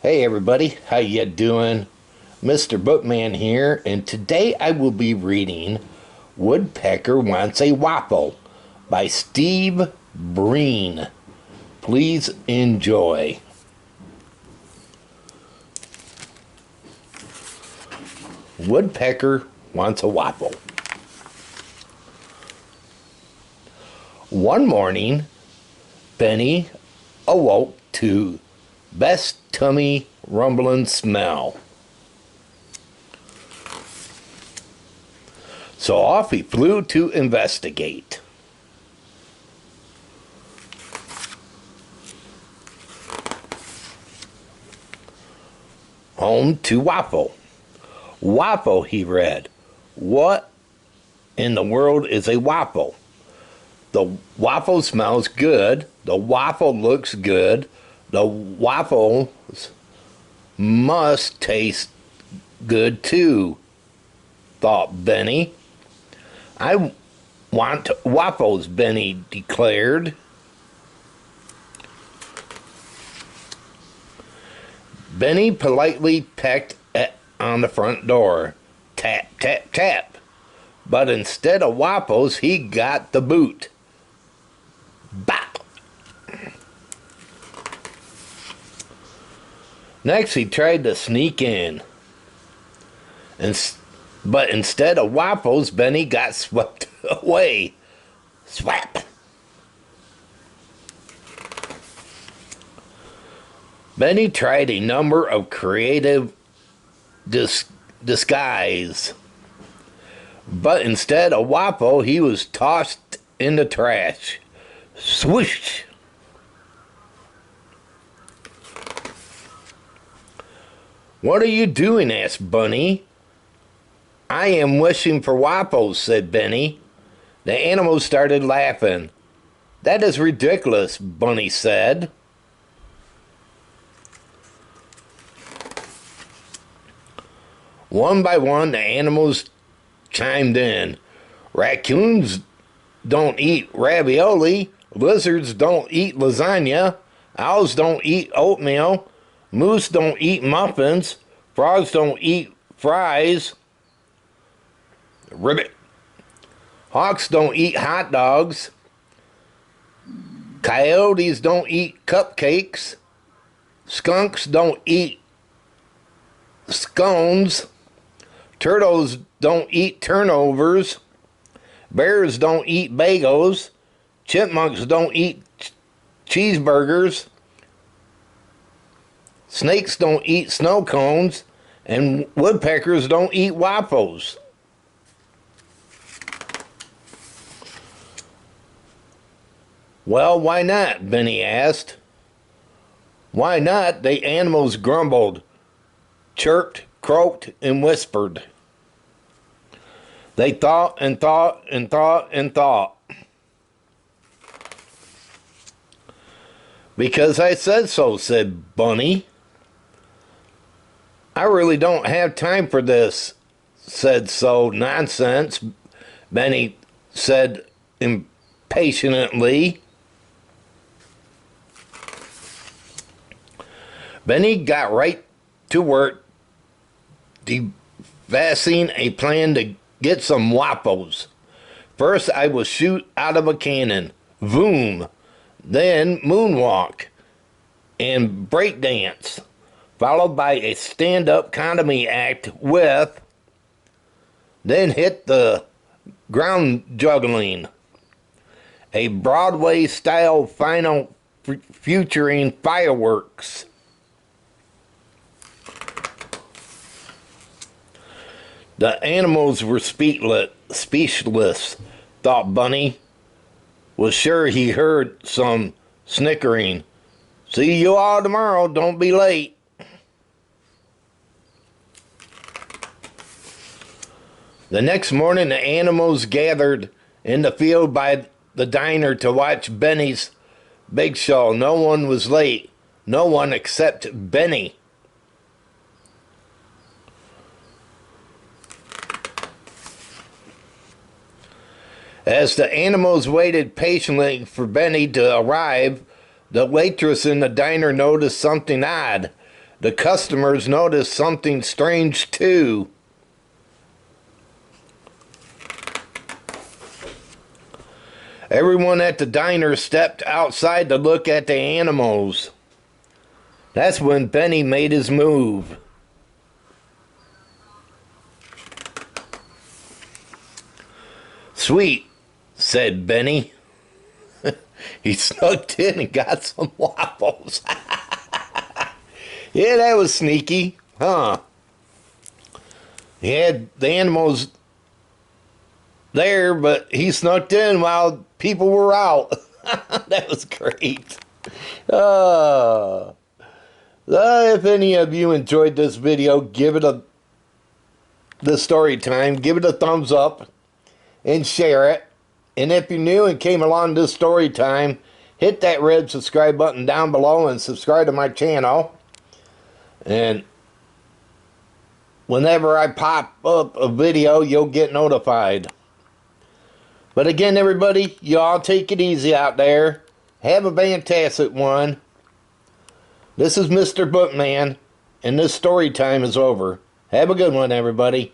Hey everybody, how you doing? Mr. Bookman here, and today I will be reading Woodpecker Wants a Waffle by Steve Breen. Please enjoy. Woodpecker Wants a Waffle. One morning, Benny awoke to best tummy rumbling smell. So off he flew to investigate. Home to Waffle. Waffle, he read. What in the world is a waffle? The waffle smells good. The waffle looks good. The waffles must taste good too, thought Benny. I want waffles, Benny declared. Benny politely pecked on the front door. Tap, tap, tap. But instead of waffles, he got the boot. Bop! Next, he tried to sneak in. But instead of waffles, Benny got swept away. Swap! Benny tried a number of creative disguise. But instead of waffle, he was tossed in the trash. Swoosh! What are you doing? Asked Bunny. I am wishing for waffles, said Benny. The animals started laughing. That is ridiculous, Bunny said. One by one, the animals chimed in. Raccoons don't eat ravioli. Lizards don't eat lasagna. Owls don't eat oatmeal. Moose don't eat muffins. Frogs don't eat fries. Ribbit. Hawks don't eat hot dogs. Coyotes don't eat cupcakes. Skunks don't eat scones. Turtles don't eat turnovers. Bears don't eat bagels. Chipmunks don't eat cheeseburgers. Snakes don't eat snow cones. And woodpeckers don't eat waffles. Well, why not? Benny asked. Why not? The animals grumbled, chirped, croaked, and whispered. They thought and thought and thought and thought. Because I said so, said Bunny. I really don't have time for this, said so nonsense, Benny said impatiently. Benny got right to work devising a plan to get some waffles. First, I will shoot out of a cannon. Voom. Then moonwalk and breakdance, followed by a stand-up comedy act with, then hit the ground juggling. A Broadway-style final featuring fireworks. The animals were speechless, thought Bunny. Was sure he heard some snickering. See you all tomorrow, don't be late. The next morning, the animals gathered in the field by the diner to watch Benny's big show. No one was late. No one except Benny. As the animals waited patiently for Benny to arrive, the waitress in the diner noticed something odd. The customers noticed something strange too. Everyone at the diner stepped outside to look at the animals. That's when Benny made his move. "Sweet," said Benny. He snuck in and got some waffles. Yeah, that was sneaky, huh? He had the animals there, but he snuck in while people were out. That was great. If any of you enjoyed this video, give it the story time. Give it a thumbs up and share it. And if you're new and came along this story time, hit that red subscribe button down below and subscribe to my channel. And whenever I pop up a video, you'll get notified. But again, everybody, y'all take it easy out there. Have a fantastic one. This is Mr. Bookman, and this story time is over. Have a good one, everybody.